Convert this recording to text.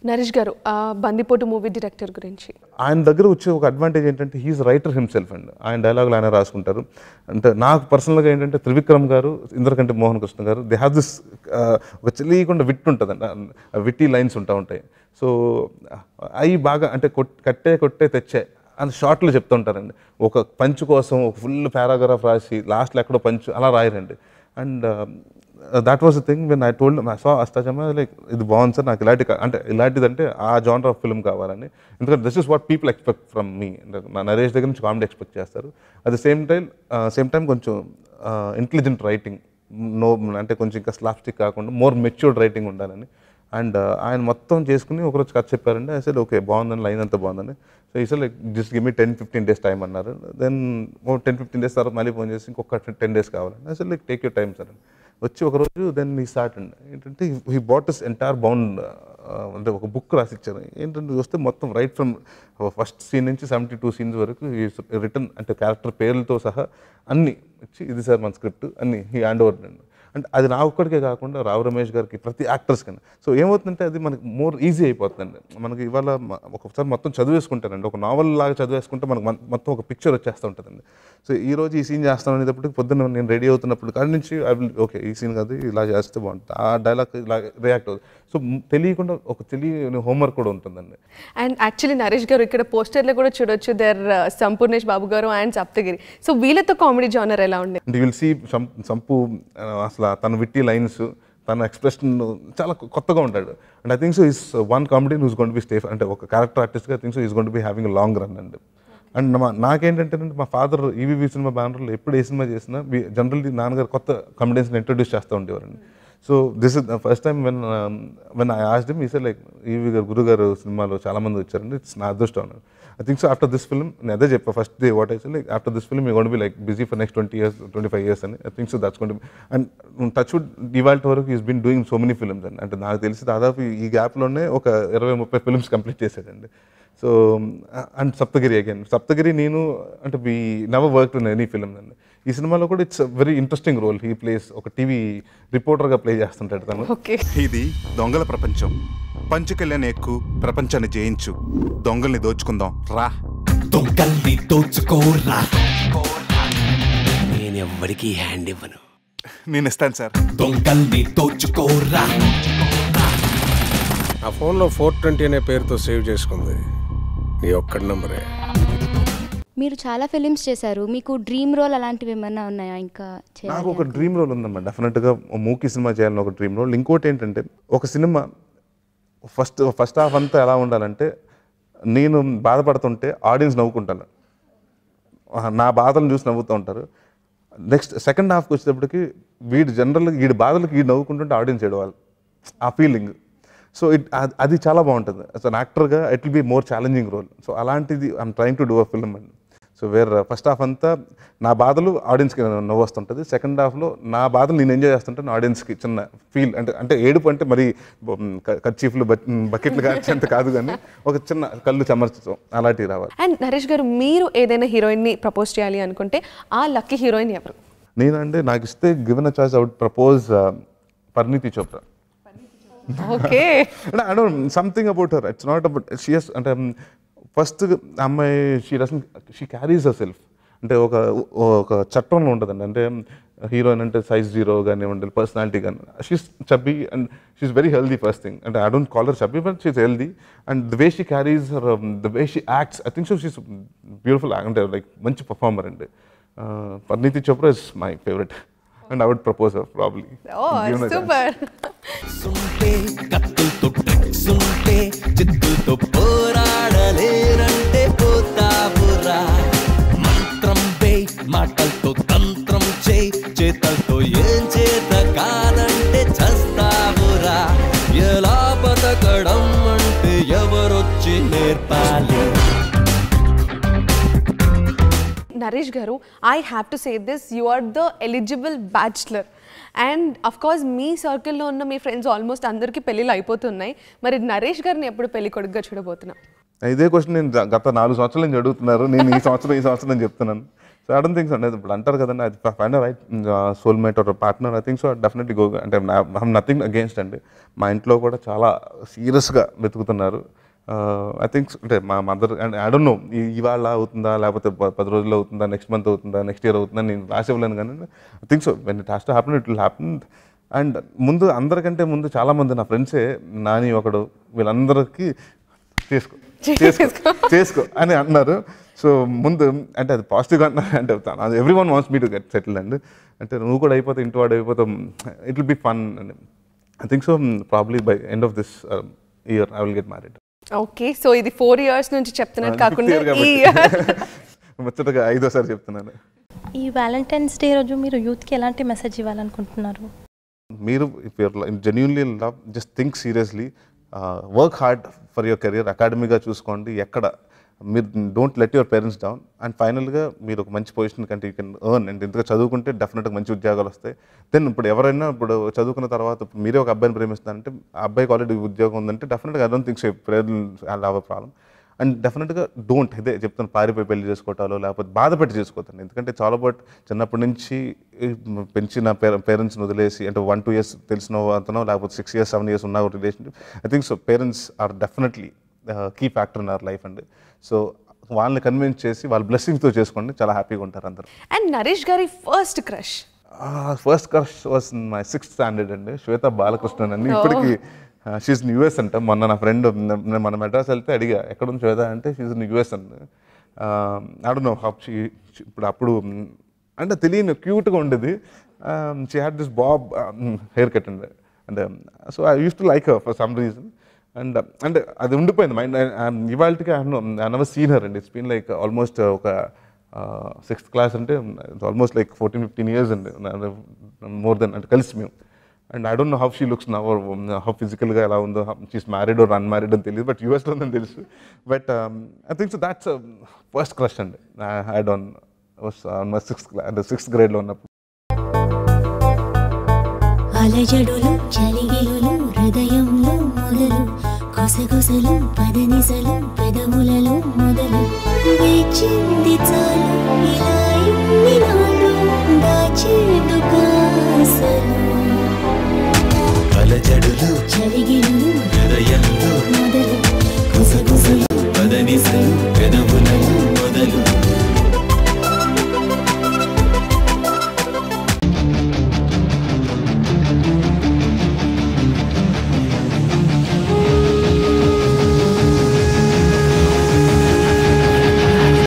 నరేష్ గారు బందిపోటు movie director గురించి ఆయన దగ్గర వచ్చే ఒక అడ్వాంటేజ్ ఏంటంటే హీఈస్ రైటర్ హిమ్సెల్ఫ్ అండి. ఆయన డైలాగులు ఆయన రాసుకుంటారు. అంటే నాకు పర్సనల్గా ఏంటంటే త్రివిక్రమ్ గారు, ఇంద్రకంటి మోహన్ కృష్ణ గారు, దే హ్యావ్ దిస్ ఒక తెలియకుండా విట్ ఉంటుందండి, విట్టి లైన్స్ ఉంటాయి. సో అవి బాగా అంటే కొట్టే తెచ్చే అని షార్ట్లు చెప్తూ ఉంటారండి. ఒక పంచ్ కోసం ఒక ఫుల్ పారాగ్రాఫ్ రాసి లాస్ట్లో ఎక్కడో పంచ్ అలా రాయరండి. And that was the thing when I told I saw Ashta Chamma like ఇది బాగుంది సార్, నాకు ఇలాంటిదంటే ఆ జానర్ ఆఫ్ ఫిల్మ్ కావాలని. ఎందుకంటే this is what people expect from మీ. నా నరేష్ దగ్గర నుంచి కామెడీ ఎక్స్పెక్ట్ చేస్తారు. అట్ ద సేమ్ టైం కొంచెం ఇంటెలిజెంట్ రైటింగ్, అంటే కొంచెం ఇంకా స్లాప్స్టిక్ కాకుండా మోర్ మెచ్యూర్డ్ రైటింగ్ ఉండాలని. అండ్ ఆయన మొత్తం చేసుకుని ఒకరోజు కథ చెప్పారండి. అసలు ఓకే బాగుందని, లైన్ అంతా బాగుందని. సో ఈసారి like just give me 10-15 days time అన్నారు. దెన్ 10-15 days తర్వాత మళ్ళీ ఫోన్ చేసి ఇంకొక 10 days కావాలండి. అసలు like take your time sir అని వచ్చి ఒకరోజు దెన్ ఈ స్టార్ట్ అండి. ఏంటంటే he bought is entire bound, అంటే ఒక బుక్ రాసిచ్చారు. ఏంటంటే చూస్తే మొత్తం రైట్ ఫ్రమ్ ఫస్ట్ సీన్ నుంచి 72 scenes వరకు రిటర్న్, అంటే క్యారెక్టర్ పేర్లతో సహా అన్నీ ఇచ్చి ఇది సార్ మన స్క్రిప్ట్ అన్నీ హీ హ్యాండ్ ఓవర్ అండి. అంటే అది నా ఒక్కడికే కాకుండా రావు రమేష్ గారికి, ప్రతి యాక్టర్స్ కన్నా. సో ఏమవుతుందంటే అది మనకి మోర్ ఈజీ అయిపోతుందండి. మనకి ఇవాళ ఒకసారి మొత్తం చదివేసుకుంటానండి, ఒక నావల్ లాగా చదివేసుకుంటే మనకు మొత్తం ఒక పిక్చర్ వచ్చేస్తూ ఉంటుందండి. సో ఈరోజు ఈ సీన్ చేస్తాను అనేటప్పటికి పొద్దున్న నేను రెడీ అవుతున్నప్పుడు కాడి నుంచి ఐ విల్ ఓకే ఈ సీన్ కాదు ఇలా చేస్తే బాగుంటుంది, ఆ డైలాగ్ ఇలా రియాక్ట్ అవుతుంది. సో తెలియకుండా ఒక తెలియని హోంవర్క్ కూడా ఉంటుందండి. అండ్ యాక్చువల్లీ నరేష్ గారు ఇక్కడ పోస్టర్లో కూడా చూడొచ్చు, దర్ సంపూర్ణేష్ బాబు గారు అండ్ సప్తగిరి. సో వీళ్ళతో కామెడీ జానర్ ఎలా ఉండే? అంటే విల్ సీ సంపు అసలు తన విట్టి లైన్స్, తన ఎక్స్ప్రెషన్ చాలా కొత్తగా ఉంటాడు. And I think so he's one comedy who's going to be stay, అంటే ఒక క్యారెక్టర్ ఆర్టిస్ట్గా I think so he's going to be having long run అండి. అండ్ నాకేంటంటే మా ఫాదర్ ఈవీవి సినిమా బ్యానర్లో ఎప్పుడు ఏ సినిమా చేసినా జనరల్లీ నాన్నగారు కొత్త కామెడియన్స్ని ఇంట్రొడ్యూస్ చేస్తూ ఉండేవారండి. So this is the first time when I asked him, ఈ సార్ లైక్ ఈవీ గారు గురుగారు సినిమాలో చాలామంది వచ్చారండి, ఇట్స్ నా అదృష్టం అన్నాడు. I think so after this film, నేను అదే చెప్పా first day what I say like after this film you going to be like busy for next 20 years 25 years అని. I think so that's going to be. And touch wood ఇవాళ వరకు he's been doing so many films అండి. అంటే నాకు తెలిసి దాదాపు ఈ గ్యాప్లోనే ఒక 20-30 ఫిల్మ్స్ కంప్లీట్ చేశాడండి. సో అండ్ సప్తగిరి నేను అంటే we never worked in any film అండి. ఈ సినిమాలో కూడా it's very interesting role. He plays ఒక టీవీ రిపోర్టర్గా ప్లే చేస్తుంటాడు తను. ఇది దొంగల ప్రపంచం, పంచుకెళ్ళని ఎక్కు, ప్రపంచాన్ని జయించు, దొంగల్ని దోచుకుందాం రా. దొంగల్ని దోచుకోరా, నేను ఎవ్వరికి హ్యాండ్ ఇవ్వను. నేను ఇస్తాను సార్. దొంగల్ని దోచుకోరా. ఆ ఫోన్లో 420 అనే పేరుతో సేవ్ చేసుకుంది నీ ఒక్కడి నంబరే. మీరు చాలా ఫిలిమ్స్ చేశారు, మీకు డ్రీమ్ రోల్ అలాంటివి ఏమన్నా ఉన్నాయా? ఇంకా నాకు ఒక డ్రీమ్ రోల్ ఉందమ్మా, డెఫినెట్గా మూకీ సినిమా చేయాలని ఒక డ్రీమ్ రోల్. ఇంకోటి ఏంటంటే ఒక సినిమా ఫస్ట్ హాఫ్ అంతా ఎలా ఉండాలంటే నేను బాధపడుతుంటే ఆడియన్స్ నవ్వుకుంటాను, నా బాధలను చూసి నవ్వుతూ ఉంటారు. నెక్స్ట్ సెకండ్ హాఫ్కి వచ్చేటప్పటికి జనరల్గా వీడి బాధలకు వీడు నవ్వుకుంటుంటే ఆడియన్స్ ఏడవాలి, ఆ ఫీలింగ్. సో అది చాలా బాగుంటుంది. సో యాక్టర్గా it will be more challenging role. So అలాంటిది I'm trying to do a film అండి. సో ఫస్ట్ హాఫ్ అంతా నా బాధలు ఆడియన్స్కి నవ్వు వస్తుంటుంది, సెకండ్ హాఫ్లో నా బాధలు నేను ఎంజాయ్ చేస్తుంటాను, ఆడియన్స్కి చిన్న ఫీల్, అంటే ఏడుపు అంటే మరి కర్చీఫ్లు బకెట్లు కాచేంత కాదు, కానీ ఒక చిన్న కళ్ళు చెమర్చడం అలాంటివి రావాలి. అండ్ నరేష్ గారు, మీరు ఏదైనా హీరోయిన్ని ప్రపోజ్ చేయాలి అనుకుంటే ఆ లక్కీ హీరోయిన్ ఎవరు? నేనంటే నాకు ఇస్తే given a choice I would propose Parineeti Chopra. Okay. I don't something about her, it's not about she has, అంటే ఫస్ట్ అమ్మాయి షీ క్యారీస్ హర్ సెల్ఫ్, అంటే ఒక చట్టంలో ఉంటుందండి. అంటే హీరోయిన్ అంటే size 0 కానివ్వండి, పర్సనాలిటీ కానీ, she's chubby and she's very healthy first thing. అంటే I don't call her chubby, but she's healthy. And the way she carries her, the way she acts, I think so she's beautiful, అంటే like మంచి performer అండి. Parineeti Chopra is my favourite and I would propose her probably. Oh, super. సుంటే కత్తులతో సుంటే చిత్తులతో పోరాడలేరంటే పోతావురా. మంత్రం వే మాటలతో తంత్రం చేయి, చేతలతో ఏం చేత కాదంటే చస్తావురా. ఎలా బతకడం అంటే ఎవరొచ్చి నేర్పాలి. నరేష్ గారు, I have to say this, you are the eligible bachelor. And of course మీ సర్కిల్లో ఉన్న మీ ఫ్రెండ్స్ ఆల్మోస్ట్ అందరికీ పెళ్ళిళ్ళు అయిపోతున్నాయి. మరి నరేష్ గారిని ఎప్పుడు పెళ్లి కొడుకుగా చూడబోతున్నా? ఇదే క్వశ్చన్ నేను గత 4 సంవత్సరాల నుంచి అడుగుతున్నారు. నేను ఈ సంవత్సరం అని చెప్తున్నాను. So I don't think so. ఇప్పుడు అంటారు కదండి, అది find right soulmate or partner, I think so definitely go. అంటే ఐ నథింగ్ అగేన్స్ట్ అండి. మా ఇంట్లో కూడా చాలా సీరియస్గా వెతుకుతున్నారు. ఐ థింక్ అంటే మా mother and I don't no ఇవాళ అవుతుందా లేకపోతే 10 రోజుల్లో అవుతుందా, నెక్స్ట్ మంత్ అవుతుందా, నెక్స్ట్ ఇయర్ అవుతుందా, నేను రాసి ఇవ్వలేను. కానీ I think so when it has to happen it will happen. And ముందు అందరికంటే ముందు చాలామంది నా ఫ్రెండ్సే నాని ఒకడు వీళ్ళందరికీ చేసుకో అని అన్నారు. సో ముందు అంటే అది పాజిటివ్గా అన్నారు. అంటే every one wants me to get settle అండి. అంటే నువ్వు కూడా అయిపోతే ఇంటి వాడు అయిపోతే ఇట్ విల్ బి ఫన్ అండి. I think so probably by end of this year I will get married. Okay, so ఇది 4 years నుంచి చెప్తున్నట్టు కాకుండా ముచ్చటగా 5వ చెప్తున్నాను. ఈ వ్యాలంటైన్స్ డే రోజు మీరు యూత్కి ఎలాంటి మెసేజ్ ఇవ్వాలనుకుంటున్నారు? మీరు if your genuinely love, just think seriously, work hard for your career, అకాడమీగా చూసుకోండి, ఎక్కడ మీరు don't let your parents down. And ఫైనల్గా మీరు ఒక మంచి పొజిషన్ కంటే యూ కెన్ ఎర్న్. అండ్ ఇంతగా చదువుకుంటే డెఫినెట్గా మంచి ఉద్యోగాలు వస్తాయి. దెన్ ఇప్పుడు ఎవరైనా ఇప్పుడు చదువుకున్న తర్వాత మీరే ఒక అబ్బాయిని ప్రేమిస్తారంటే ఆ అబ్బాయికి ఆల్రెడీ ఉద్యోగం ఉందంటే డెఫినెట్గా I don't think so parents have a problem. And డెఫినెట్గా డోంట్ ఇదే చెప్తాను, పారిపోయి పెళ్లి చేసుకోవటాలో లేకపోతే బాధపెట్టి చేసుకోవద్దండి. ఎందుకంటే చాలా బట్ చిన్నప్పటి నుంచి పెంచిన పేరెంట్స్ని వదిలేసి అంటే 1-2 years తెలిసిన అతనో లేకపోతే 6 years 7 years ఉన్న relationship, I think so parents are definitely key factor in our life అండి. సో వాళ్ళని కన్విన్స్ చేసి వాళ్ళ బ్లెస్సింగ్తో చేసుకోండి, చాలా హ్యాపీగా ఉంటారు అందరూ. అండ్ నరేష్ గారి first crush was my 6th standard అండి, శ్వేత బాలకృష్ణన్ అండి. ఇప్పటికీ షీఈస్ ఇన్ యూఎస్ అంట. మొన్న నా ఫ్రెండ్ మన మెడ్రాస్ వెళ్తే అడిగా ఎక్కడుంది శ్వేత అంటే షీఈస్ ఇన్ యూఎస్ అండి. I don't know how she అప్పుడు అంటే తెలియని క్యూట్గా ఉండేది. She had this bob hair cut అండి. And so I use to like her for some reason. And అంటే అది ఉండిపోయింది మైండ్. ఇవాళకి ఐ నెవర్ సీన్ హర్ అండి. ఇట్స్ బీన్ లైక్ ఆల్మోస్ట్ ఒక 6th class అంటే ఆల్మోస్ట్ లైక్ 14-15 years అండి, more than అంటే కలిసి మేము. And I don't know how she looks now, how ఫిజికల్గా ఎలా ఉందో, షీస్ మ్యారీడ్ ఆర్ అన్మ్యారీడ్ అని తెలియదు, బట్ యూఎస్లో ఉందని తెలుసు. But I think so that's first crush అండి. I don't was on my 6th grade ఉన్నప్పుడు. అలజడులు చలిగిలులు హృదయంలో మొదలు, కొసగొసలు పదనిసలు పెదవులలో మొదలు, వేచింది చాలు ఇలా ఇన్ని నాళ్ళు దాచేందుకు ఆశలు. అలజడులు